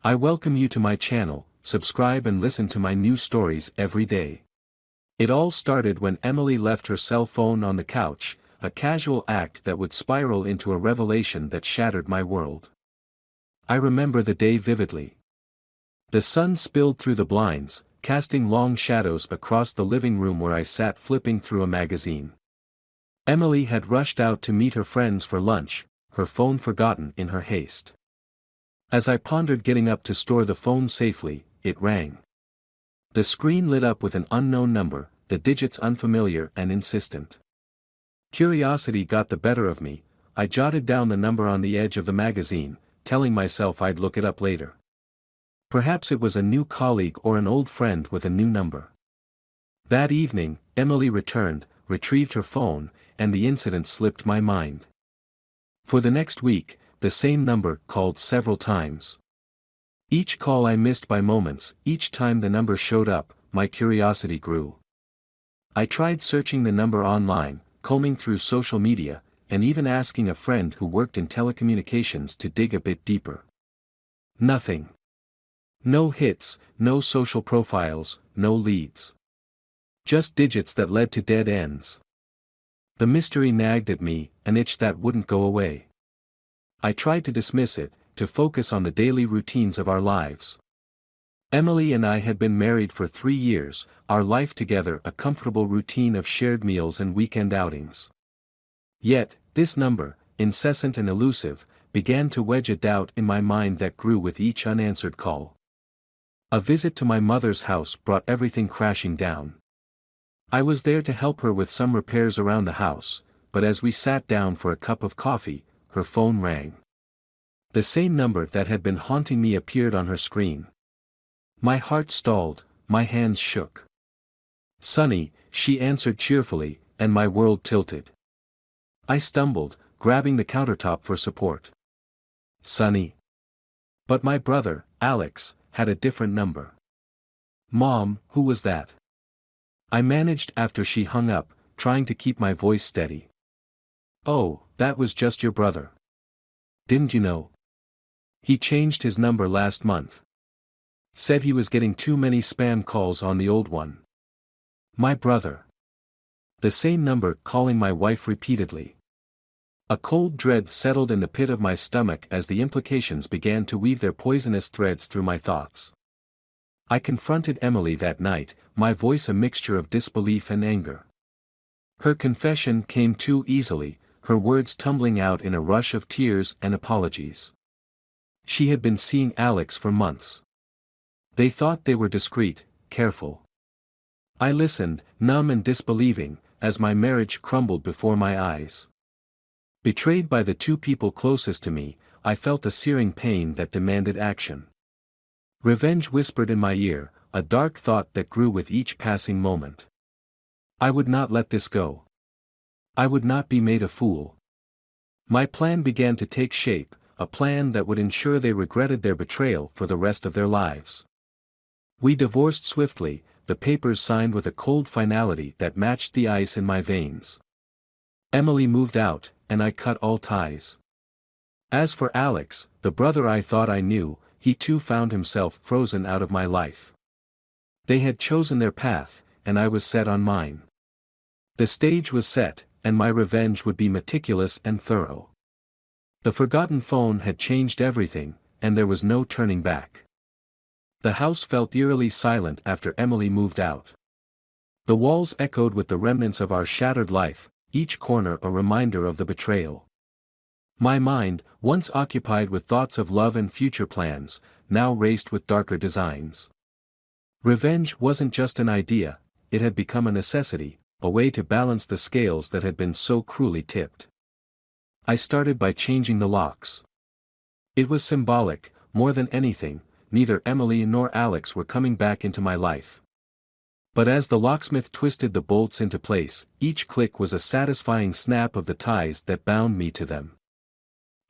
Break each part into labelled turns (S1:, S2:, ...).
S1: I welcome you to my channel. Subscribe and listen to my new stories every day. It all started when Emily left her cell phone on the couch, a casual act that would spiral into a revelation that shattered my world. I remember the day vividly. The sun spilled through the blinds, casting long shadows across the living room where I sat flipping through a magazine. Emily had rushed out to meet her friends for lunch, her phone forgotten in her haste. As I pondered getting up to store the phone safely, it rang. The screen lit up with an unknown number, the digits unfamiliar and insistent. Curiosity got the better of me. I jotted down the number on the edge of the magazine, telling myself I'd look it up later. Perhaps it was a new colleague or an old friend with a new number. That evening, Emily returned, retrieved her phone, and the incident slipped my mind. For the next week, the same number called several times. Each call I missed by moments. Each time the number showed up, my curiosity grew. I tried searching the number online, combing through social media, and even asking a friend who worked in telecommunications to dig a bit deeper. Nothing. No hits, no social profiles, no leads. Just digits that led to dead ends. The mystery nagged at me, an itch that wouldn't go away. I tried to dismiss it, to focus on the daily routines of our lives. Emily and I had been married for 3 years, our life together a comfortable routine of shared meals and weekend outings. Yet, this number, incessant and elusive, began to wedge a doubt in my mind that grew with each unanswered call. A visit to my mother's house brought everything crashing down. I was there to help her with some repairs around the house, but as we sat down for a cup of coffee, her phone rang. The same number that had been haunting me appeared on her screen. My heart stalled, my hands shook. "Sonny," she answered cheerfully, and my world tilted. I stumbled, grabbing the countertop for support. "Sonny." But my brother, Alex, had a different number. "Mom, who was that?" I managed after she hung up, trying to keep my voice steady. "Oh, that was just your brother. Didn't you know? He changed his number last month. Said he was getting too many spam calls on the old one." My brother. The same number calling my wife repeatedly. A cold dread settled in the pit of my stomach as the implications began to weave their poisonous threads through my thoughts. I confronted Emily that night, my voice a mixture of disbelief and anger. Her confession came too easily, her words tumbling out in a rush of tears and apologies. She had been seeing Alex for months. They thought they were discreet, careful. I listened, numb and disbelieving, as my marriage crumbled before my eyes. Betrayed by the two people closest to me, I felt a searing pain that demanded action. Revenge whispered in my ear, a dark thought that grew with each passing moment. I would not let this go. I would not be made a fool. My plan began to take shape, a plan that would ensure they regretted their betrayal for the rest of their lives. We divorced swiftly, the papers signed with a cold finality that matched the ice in my veins. Emily moved out, and I cut all ties. As for Alex, the brother I thought I knew, he too found himself frozen out of my life. They had chosen their path, and I was set on mine. The stage was set, and my revenge would be meticulous and thorough. The forgotten phone had changed everything, and there was no turning back. The house felt eerily silent after Emily moved out. The walls echoed with the remnants of our shattered life, each corner a reminder of the betrayal. My mind, once occupied with thoughts of love and future plans, now raced with darker designs. Revenge wasn't just an idea, it had become a necessity, a way to balance the scales that had been so cruelly tipped. I started by changing the locks. It was symbolic, more than anything, neither Emily nor Alex were coming back into my life. But as the locksmith twisted the bolts into place, each click was a satisfying snap of the ties that bound me to them.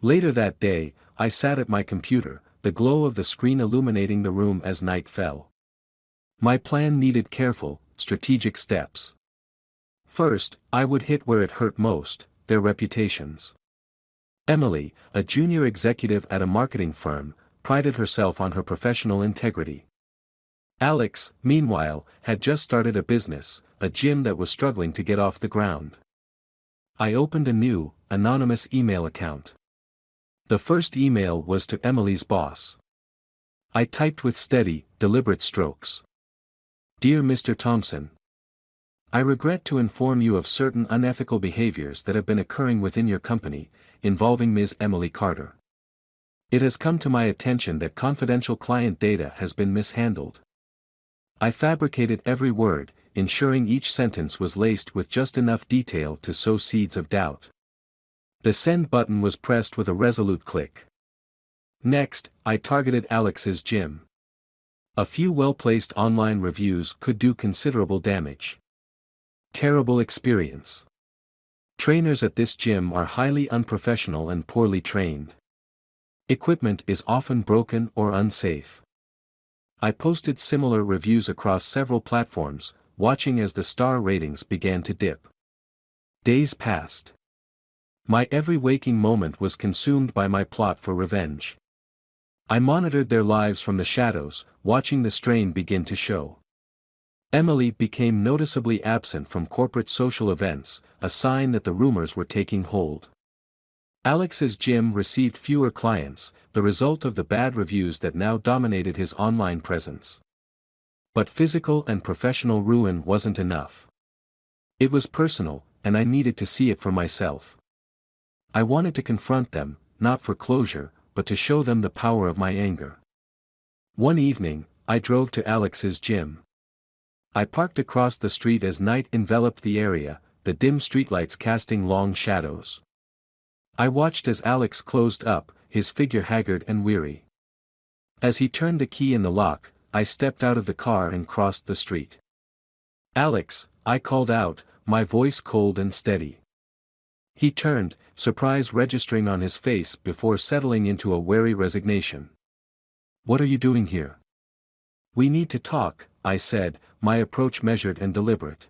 S1: Later that day, I sat at my computer, the glow of the screen illuminating the room as night fell. My plan needed careful, strategic steps. First, I would hit where it hurt most, their reputations. Emily, a junior executive at a marketing firm, prided herself on her professional integrity. Alex, meanwhile, had just started a business, a gym that was struggling to get off the ground. I opened a new, anonymous email account. The first email was to Emily's boss. I typed with steady, deliberate strokes. Dear Mr. Thompson, I regret to inform you of certain unethical behaviors that have been occurring within your company, involving Ms. Emily Carter. It has come to my attention that confidential client data has been mishandled. I fabricated every word, ensuring each sentence was laced with just enough detail to sow seeds of doubt. The send button was pressed with a resolute click. Next, I targeted Alex's gym. A few well-placed online reviews could do considerable damage. Terrible experience. Trainers at this gym are highly unprofessional and poorly trained. Equipment is often broken or unsafe. I posted similar reviews across several platforms, watching as the star ratings began to dip. Days passed. My every waking moment was consumed by my plot for revenge. I monitored their lives from the shadows, watching the strain begin to show. Emily became noticeably absent from corporate social events, a sign that the rumors were taking hold. Alex's gym received fewer clients, the result of the bad reviews that now dominated his online presence. But physical and professional ruin wasn't enough. It was personal, and I needed to see it for myself. I wanted to confront them, not for closure, but to show them the power of my anger. One evening, I drove to Alex's gym. I parked across the street as night enveloped the area, the dim streetlights casting long shadows. I watched as Alex closed up, his figure haggard and weary. As he turned the key in the lock, I stepped out of the car and crossed the street. Alex, I called out, my voice cold and steady. He turned, surprise registering on his face before settling into a wary resignation. What are you doing here? We need to talk, I said, my approach measured and deliberate.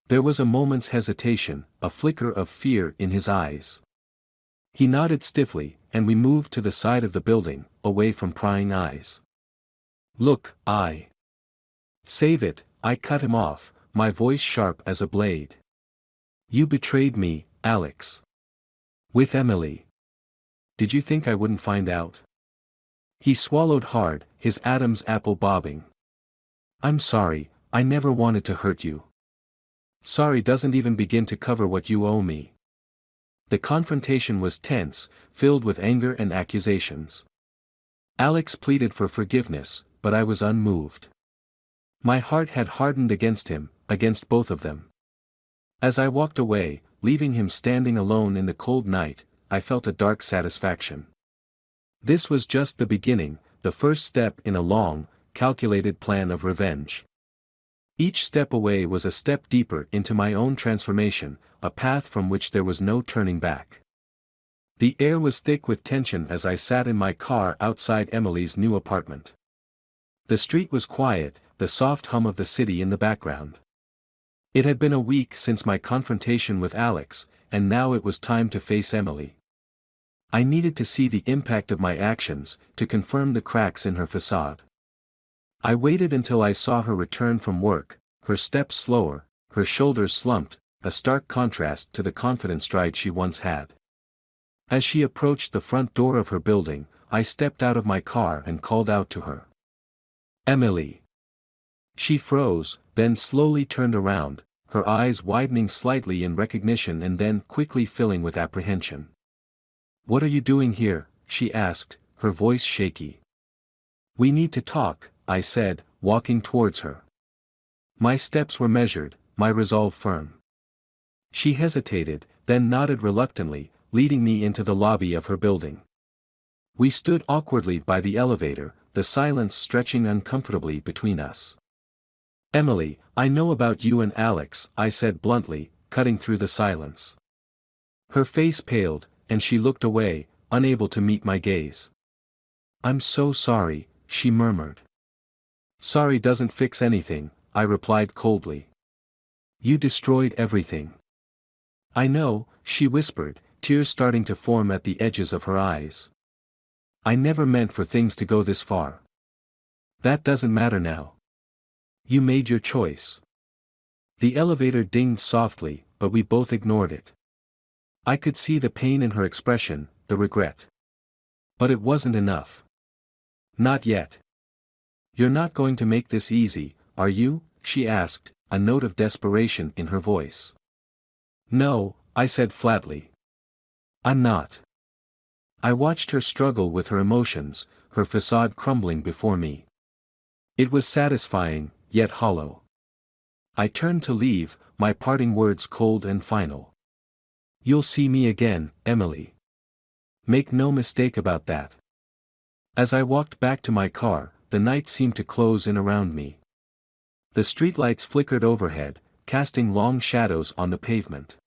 S1: There was a moment's hesitation, a flicker of fear in his eyes. He nodded stiffly, and we moved to the side of the building, away from prying eyes. Look, Save it, I cut him off, my voice sharp as a blade. You betrayed me, Alex. With Emily. Did you think I wouldn't find out? He swallowed hard, his Adam's apple bobbing. I'm sorry, I never wanted to hurt you. Sorry doesn't even begin to cover what you owe me. The confrontation was tense, filled with anger and accusations. Alex pleaded for forgiveness, but I was unmoved. My heart had hardened against him, against both of them. As I walked away, leaving him standing alone in the cold night, I felt a dark satisfaction. This was just the beginning, the first step in a long, calculated plan of revenge. Each step away was a step deeper into my own transformation, a path from which there was no turning back. The air was thick with tension as I sat in my car outside Emily's new apartment. The street was quiet, the soft hum of the city in the background. It had been a week since my confrontation with Alex, and now it was time to face Emily. I needed to see the impact of my actions, to confirm the cracks in her facade. I waited until I saw her return from work, her steps slower, her shoulders slumped, a stark contrast to the confident stride she once had. As she approached the front door of her building, I stepped out of my car and called out to her. Emily. She froze, then slowly turned around, her eyes widening slightly in recognition and then quickly filling with apprehension. What are you doing here? She asked, her voice shaky. We need to talk, I said, walking towards her. My steps were measured, my resolve firm. She hesitated, then nodded reluctantly, leading me into the lobby of her building. We stood awkwardly by the elevator, the silence stretching uncomfortably between us. Emily, I know about you and Alex, I said bluntly, cutting through the silence. Her face paled, and she looked away, unable to meet my gaze. I'm so sorry, she murmured. Sorry doesn't fix anything, I replied coldly. You destroyed everything. I know, she whispered, tears starting to form at the edges of her eyes. I never meant for things to go this far. That doesn't matter now. You made your choice. The elevator dinged softly, but we both ignored it. I could see the pain in her expression, the regret. But it wasn't enough. Not yet. You're not going to make this easy, are you? She asked, a note of desperation in her voice. No, I said flatly. I'm not. I watched her struggle with her emotions, her facade crumbling before me. It was satisfying, yet hollow. I turned to leave, my parting words cold and final. You'll see me again, Emily. Make no mistake about that. As I walked back to my car, the night seemed to close in around me. The streetlights flickered overhead, casting long shadows on the pavement.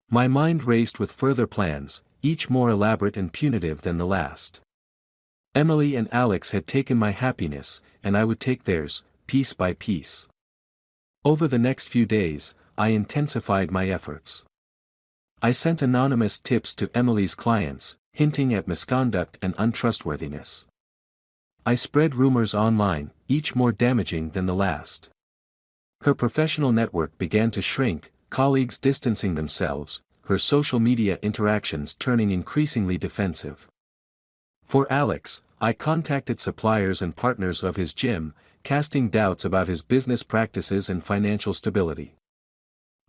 S1: My mind raced with further plans, each more elaborate and punitive than the last. Emily and Alex had taken my happiness, and I would take theirs, piece by piece. Over the next few days, I intensified my efforts. I sent anonymous tips to Emily's clients, hinting at misconduct and untrustworthiness. I spread rumors online, each more damaging than the last. Her professional network began to shrink, colleagues distancing themselves, her social media interactions turning increasingly defensive. For Alex, I contacted suppliers and partners of his gym, casting doubts about his business practices and financial stability.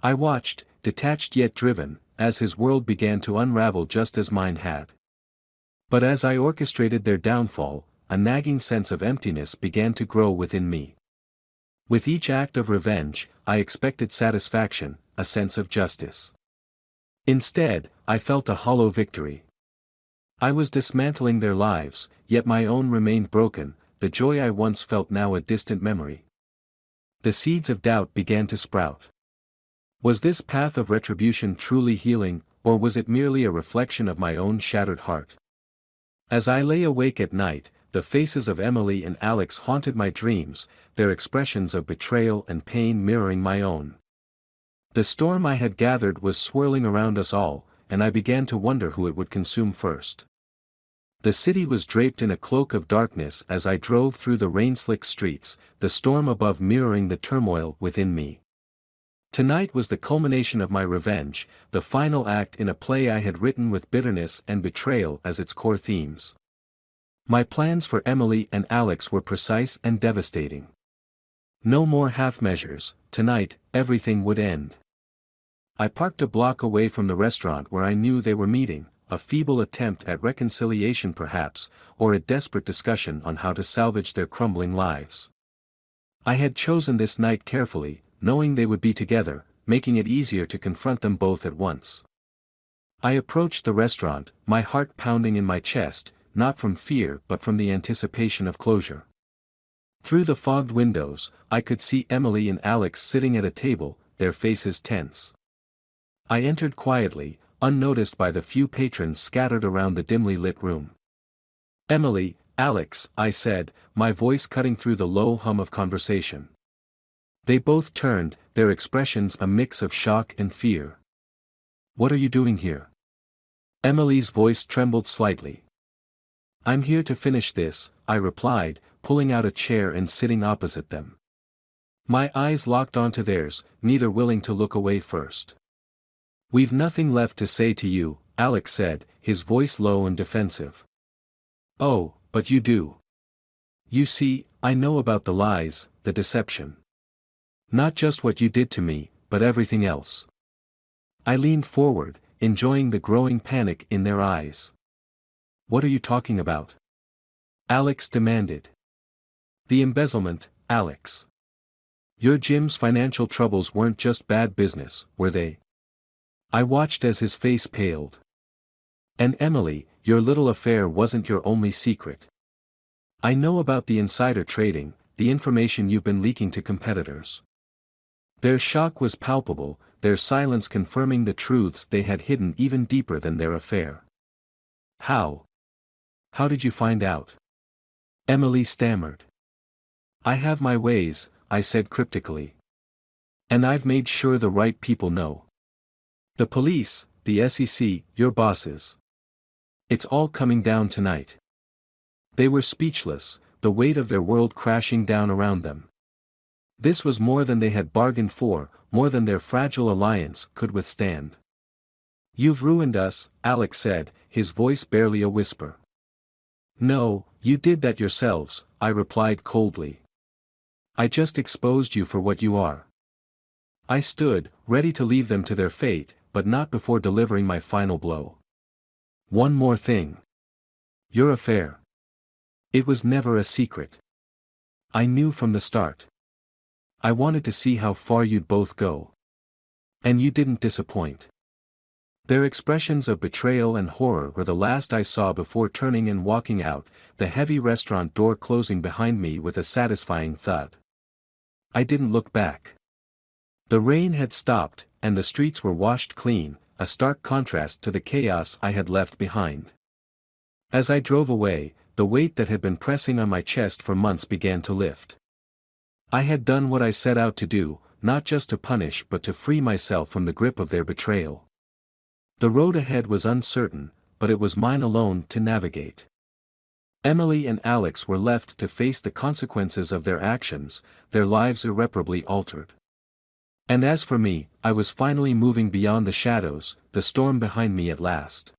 S1: I watched, detached yet driven, as his world began to unravel just as mine had. But as I orchestrated their downfall, a nagging sense of emptiness began to grow within me. With each act of revenge, I expected satisfaction, a sense of justice. Instead, I felt a hollow victory. I was dismantling their lives, yet my own remained broken, the joy I once felt now a distant memory. The seeds of doubt began to sprout. Was this path of retribution truly healing, or was it merely a reflection of my own shattered heart? As I lay awake at night, the faces of Emily and Alex haunted my dreams, their expressions of betrayal and pain mirroring my own. The storm I had gathered was swirling around us all, and I began to wonder who it would consume first. The city was draped in a cloak of darkness as I drove through the rain-slicked streets, the storm above mirroring the turmoil within me. Tonight was the culmination of my revenge, the final act in a play I had written with bitterness and betrayal as its core themes. My plans for Emily and Alex were precise and devastating. No more half measures, tonight, everything would end. I parked a block away from the restaurant where I knew they were meeting, a feeble attempt at reconciliation perhaps, or a desperate discussion on how to salvage their crumbling lives. I had chosen this night carefully, knowing they would be together, making it easier to confront them both at once. I approached the restaurant, my heart pounding in my chest, not from fear but from the anticipation of closure. Through the fogged windows, I could see Emily and Alex sitting at a table, their faces tense. I entered quietly, unnoticed by the few patrons scattered around the dimly lit room. "Emily, Alex," I said, my voice cutting through the low hum of conversation. They both turned, their expressions a mix of shock and fear. "What are you doing here?" Emily's voice trembled slightly. "I'm here to finish this," I replied, pulling out a chair and sitting opposite them. My eyes locked onto theirs, neither willing to look away first. "We've nothing left to say to you," Alex said, his voice low and defensive. "Oh, but you do. You see, I know about the lies, the deception. Not just what you did to me, but everything else." I leaned forward, enjoying the growing panic in their eyes. "What are you talking about?" Alex demanded. "The embezzlement, Alex. Your gym's financial troubles weren't just bad business, were they?" I watched as his face paled. "And Emily, your little affair wasn't your only secret. I know about the insider trading, the information you've been leaking to competitors." Their shock was palpable, their silence confirming the truths they had hidden even deeper than their affair. "How? How did you find out?" Emily stammered. "I have my ways," I said cryptically. "And I've made sure the right people know. The police, the SEC, your bosses. It's all coming down tonight." They were speechless, the weight of their world crashing down around them. This was more than they had bargained for, more than their fragile alliance could withstand. "You've ruined us," Alex said, his voice barely a whisper. "No, you did that yourselves," I replied coldly. "I just exposed you for what you are." I stood, ready to leave them to their fate, but not before delivering my final blow. "One more thing. Your affair. It was never a secret. I knew from the start. I wanted to see how far you'd both go. And you didn't disappoint." Their expressions of betrayal and horror were the last I saw before turning and walking out, the heavy restaurant door closing behind me with a satisfying thud. I didn't look back. The rain had stopped, and the streets were washed clean, a stark contrast to the chaos I had left behind. As I drove away, the weight that had been pressing on my chest for months began to lift. I had done what I set out to do, not just to punish but to free myself from the grip of their betrayal. The road ahead was uncertain, but it was mine alone to navigate. Emily and Alex were left to face the consequences of their actions, their lives irreparably altered. And as for me, I was finally moving beyond the shadows, the storm behind me at last.